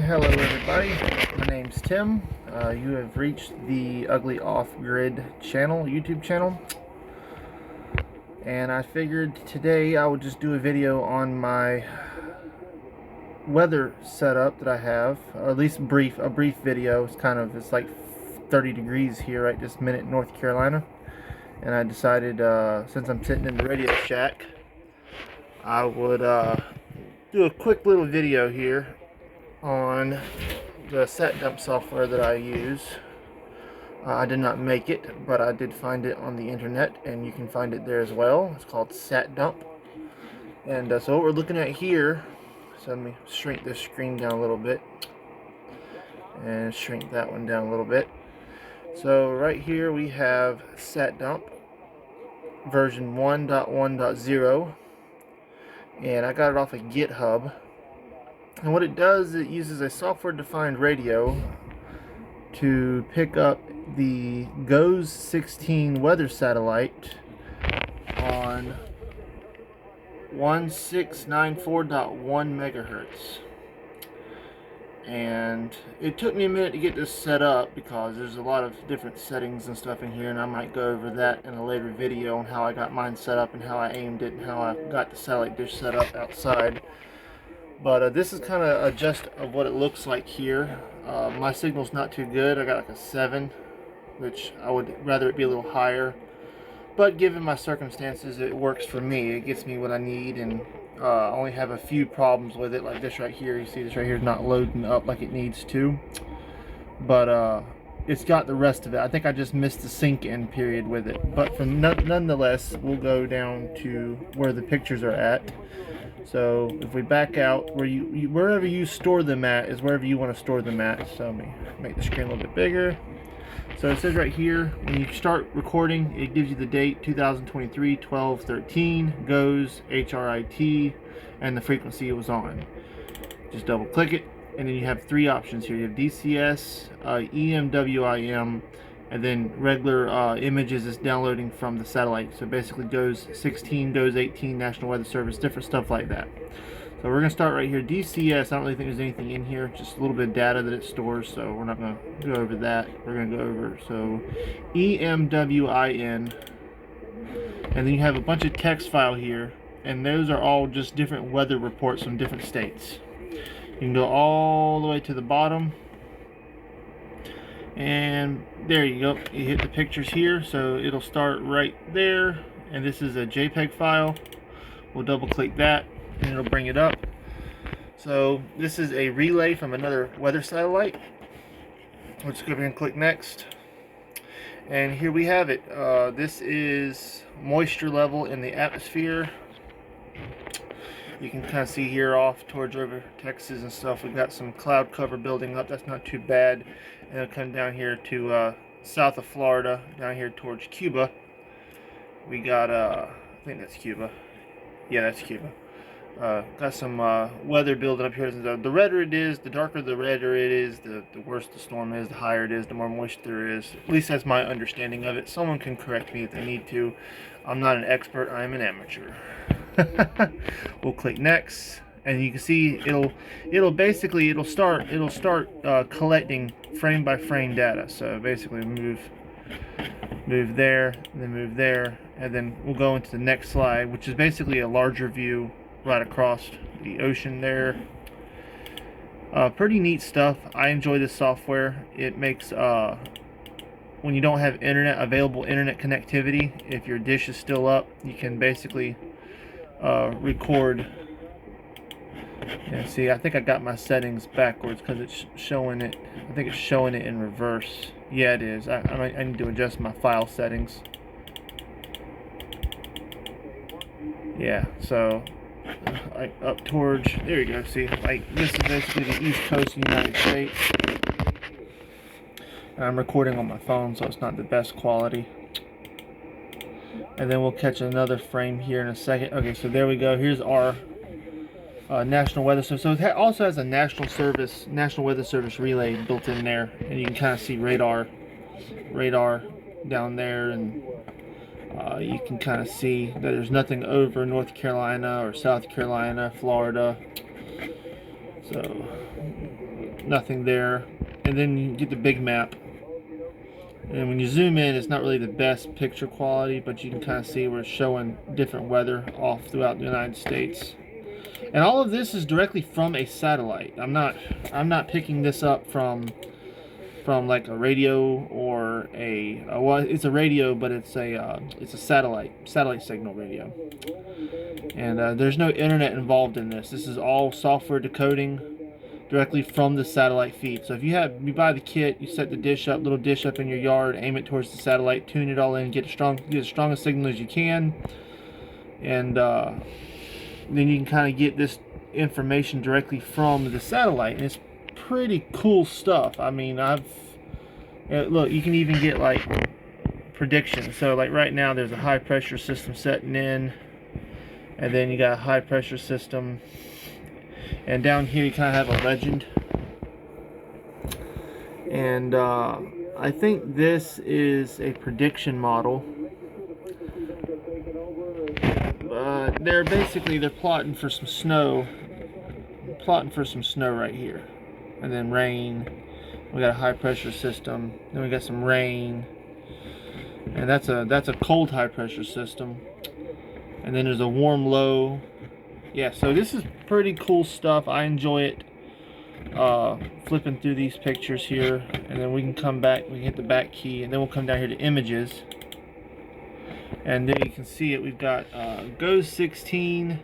Hello everybody, my name's Tim. You have reached the Ugly Off-Grid channel, YouTube channel. And I figured today I would just do a video on my weather setup that I have, or at least a brief video. It's like 30 degrees here right this minute in North Carolina. And I decided, since I'm sitting in the Radio Shack, I would do a quick little video here on the SatDump software that I use. I did not make it, but I did find it on the internet, and you can find it there as well. It's called SatDump. And so what we're looking at here, so let me shrink this screen down a little bit, and shrink that one down a little bit. So right here we have SatDump version 1.1.0, and I got it off of GitHub. And what it does, it uses a software-defined radio to pick up the GOES 16 weather satellite on 1694.1 megahertz. And it took me a minute to get this set up because there's a lot of different settings and stuff in here, and I might go over that in a later video on how I got mine set up and how I aimed it and how I got the satellite dish set up outside. But this is kind of a gist of what it looks like here. My signal's not too good. I got like a 7, which I would rather it be a little higher. But given my circumstances, it works for me. It gets me what I need, and I only have a few problems with it, like this right here. You see this right here is not loading up like it needs to. But it's got the rest of it. I think I just missed the sync-in period with it. But nonetheless, we'll go down to where the pictures are at. So if we back out, wherever you store them at is wherever you want to store them at. So let me make the screen a little bit bigger. So it says right here, when you start recording, it gives you the date 2023 12/13, GOES, HRIT, and the frequency it was on. Just double click it, and then you have 3 options here. You have DCS, EMWIM, and then regular images is downloading from the satellite. So basically GOES 16, GOES 18, National Weather Service, different stuff like that. So we're going to start right here. DCS, I don't really think there's anything in here, just a little bit of data that it stores, so we're not going to go over that. We're going to go over, so EMWIN, and then you have a bunch of text file here, and those are all just different weather reports from different states. You can go all the way to the bottom, and there you go. You hit the pictures here, so it'll start right there, and this is a JPEG file. We'll double click that and it'll bring it up. So this is a relay from another weather satellite. Let's go ahead and click next, and here we have it. This is moisture level in the atmosphere. You can kind of see here off towards over Texas and stuff, we've got some cloud cover building up. That's not too bad. And it'll come down here to south of Florida, down here towards Cuba. We got, I think that's Cuba. Yeah, that's Cuba. Got some weather building up here. The redder it is, the darker the redder it is, the worse the storm is, the higher it is, the more moisture there is. At least that's my understanding of it. Someone can correct me if they need to. I'm not an expert, I'm an amateur. We'll click next, and you can see it'll start collecting frame by frame data. So basically move there, and then move there, and then we'll go into the next slide, which is basically a larger view right across the ocean there. Pretty neat stuff. I enjoy this software. It makes when you don't have available internet connectivity, if your dish is still up, you can basically record. And see, I think I got my settings backwards because it's showing it. I think it's showing it in reverse. Yeah, it is. I need to adjust my file settings. Yeah, so like up towards, there you go. See, like this is basically the East Coast of the United States. And I'm recording on my phone, so it's not the best quality. And then we'll catch another frame here in a second. Okay, so there we go. Here's our National Weather Service. So it also has a National Weather Service relay built in there, and you can kind of see radar down there, and You can kind of see that there's nothing over North Carolina or South Carolina, Florida. So nothing there. And then you get the big map. And when you zoom in, it's not really the best picture quality, but you can kind of see where it's showing different weather off throughout the United States. And all of this is directly from a satellite. I'm not picking this up from like a radio or well, it's a radio, but it's a satellite signal radio. And there's no internet involved in this. This is all software decoding directly from the satellite feed. So if you buy the kit, you set the little dish up in your yard, aim it towards the satellite, tune it all in, get as strong a signal as you can, and then you can kind of get this information directly from the satellite. And it's pretty cool stuff. I mean, look, you can even get like predictions. So like right now there's a high pressure system setting in, and then you got a high pressure system, and down here you kind of have a legend. And I think this is a prediction model. They're plotting for some snow. Right here, and then rain. We got a high pressure system. Then we got some rain, and that's a cold high pressure system. And then there's a warm low. Yeah, so this is pretty cool stuff. I enjoy it. Flipping through these pictures here, and then we can come back. We can hit the back key, and then we'll come down here to images. And then you can see it. We've got GOES 16,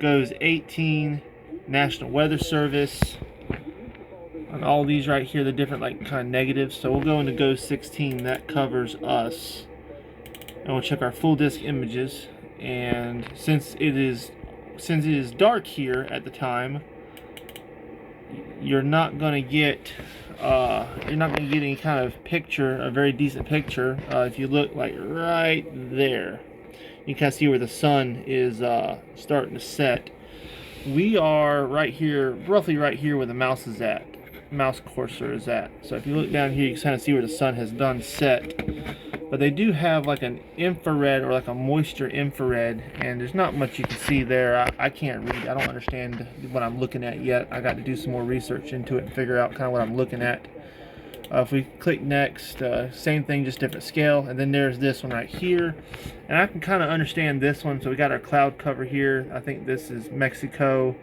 GOES 18, National Weather Service, and all these right here, the different like kind of negatives. So we'll go into GOES 16. That covers us, and we'll check our full disk images. And since it is dark here at the time, you're not going to get any kind of picture, a very decent picture. If you look like right there, you can kind of see where the sun is starting to set. We are right here, roughly right here where the mouse cursor is at. So if you look down here, you can kind of see where the sun has done set. But they do have like an infrared, or like a moisture infrared, and there's not much you can see there. I can't read. I don't understand what I'm looking at yet. I got to do some more research into it and figure out kind of what I'm looking at. If we click next, same thing, just different scale. And then there's this one right here, and I can kind of understand this one. So we got our cloud cover here. I think this is Mexico.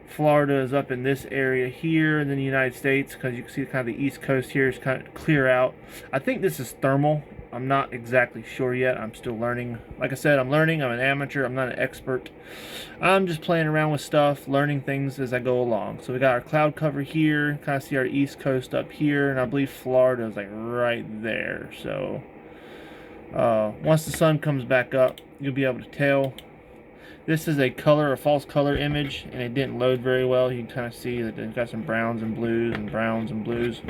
Florida is up in this area here, and then the United States, because you can see kind of the east coast here is kind of clear out. I think this is thermal. I'm not exactly sure yet. I'm still learning. Like I said, I'm learning. I'm an amateur. I'm not an expert. I'm just playing around with stuff, learning things as I go along. So we got our cloud cover here. Kind of see our east coast up here, and I believe Florida is like right there. So once the sun comes back up, you'll be able to tell. This is a false color image, and it didn't load very well. You can kind of see that it's got some browns and blues and browns and blues.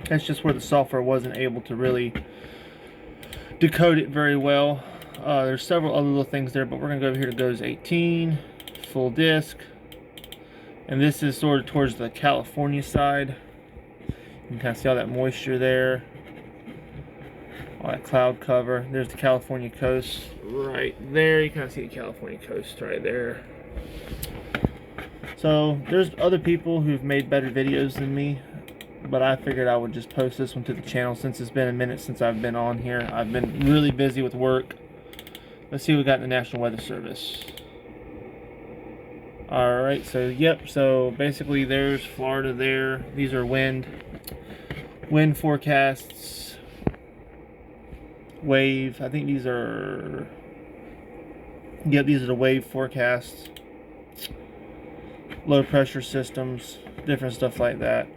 That's just where the software wasn't able to really decode it very well. There's several other little things there, but we're going to go over here to GOES 18, full disk. And this is sort of towards the California side. You can kind of see all that moisture there. All that cloud cover. There's the California coast right there. You kind of see the California coast right there. So there's other people who've made better videos than me, but I figured I would just post this one to the channel since it's been a minute since I've been on here. I've been really busy with work. Let's see what we got in the National Weather Service. Alright, so yep, so basically there's Florida there. These are wind forecasts, wave. I think these are, yep, these are the wave forecasts, low pressure systems, different stuff like that.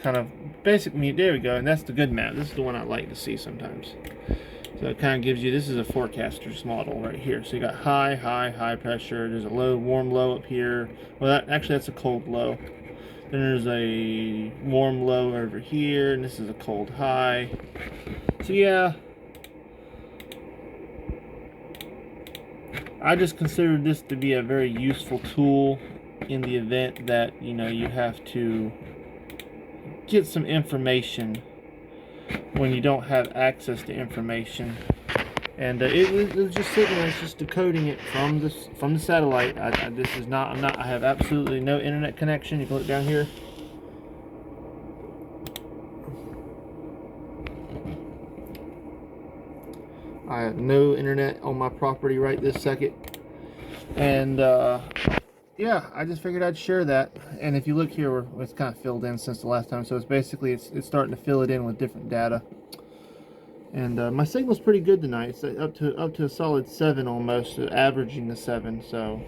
Kind of basic, there we go, and that's the good map. This is the one I like to see sometimes. So it kind of gives you, this is a forecaster's model right here. So you got high pressure. There's a low, warm low up here. Well, actually that's a cold low. Then there's a warm low over here, and this is a cold high. So yeah, I just considered this to be a very useful tool in the event that, you know, you have to get some information when you don't have access to information. And it was just sitting there. It's just decoding it from the satellite. This is not. I have absolutely no internet connection. You can look down here. I have no internet on my property right this second. And yeah, I just figured I'd share that. And if you look here, it's kind of filled in since the last time. So it's basically it's starting to fill it in with different data. And my signal's pretty good tonight. It's up to a solid 7 almost, averaging the 7. So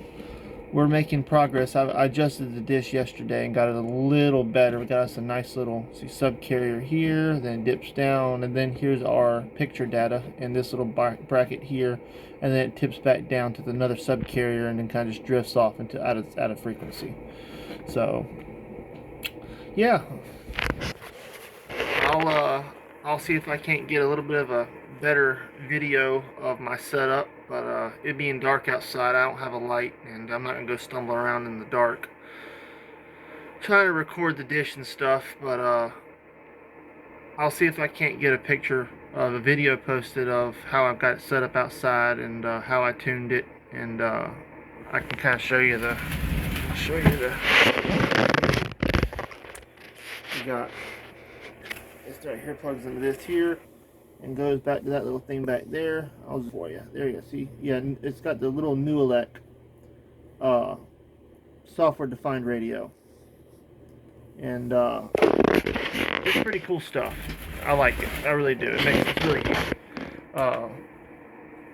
we're making progress. I adjusted the dish yesterday and got it a little better. We got us a nice little subcarrier here, then it dips down, and then here's our picture data in this little bracket here, and then it tips back down to another subcarrier, and then kind of just drifts off into out of frequency. So yeah, I'll see if I can't get a little bit of a better video of my setup, but it being dark outside, I don't have a light, and I'm not gonna go stumble around in the dark trying to record the dish and stuff. But I'll see if I can't get a picture of a video posted of how I've got it set up outside and how I tuned it, and I can kind of show you the you got this right here, plugs into this here and goes back to that little thing back there. I'll just for you. There you go. See, yeah, it's got the little Newelec software-defined radio, and it's pretty cool stuff. I like it. I really do. It's really neat.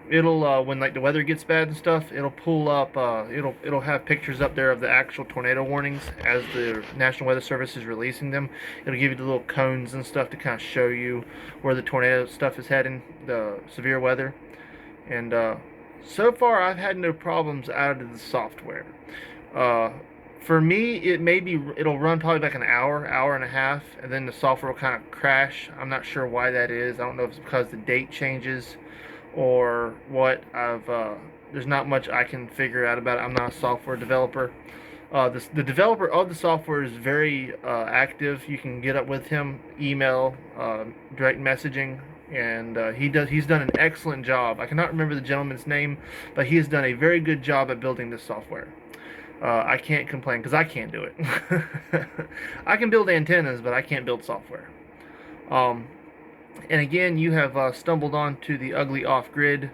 It'll when like the weather gets bad and stuff, it'll pull up. It'll have pictures up there of the actual tornado warnings as the National Weather Service is releasing them. It'll give you the little cones and stuff to kind of show you where the tornado stuff is heading, the severe weather. And so far, I've had no problems out of the software. For me, it'll run probably like an hour and a half, and then the software will kind of crash. I'm not sure why that is. I don't know if it's because the date changes or what. There's not much I can figure out about it. I'm not a software developer. The developer of the software is very active. You can get up with him, email, direct messaging, and he's done an excellent job. I cannot remember the gentleman's name, but he has done a very good job at building this software. I can't complain because I can't do it. I can build antennas, but I can't build software. And again, you have stumbled onto the Ugly Off-Grid.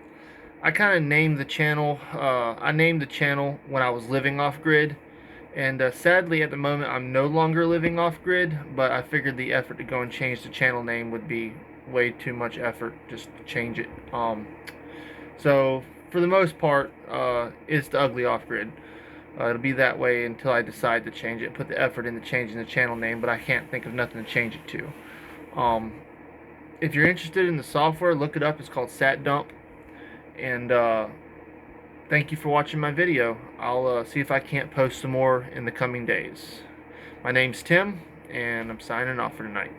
I kind of named the channel. I named the channel when I was living off-grid, and sadly at the moment I'm no longer living off-grid, but I figured the effort to go and change the channel name would be way too much effort just to change it. So for the most part, it's the Ugly Off-Grid. It'll be that way until I decide to change it, put the effort into changing the channel name, but I can't think of nothing to change it to. If you're interested in the software, look it up. It's called SatDump. And thank you for watching my video. I'll see if I can't post some more in the coming days. My name's Tim, and I'm signing off for tonight.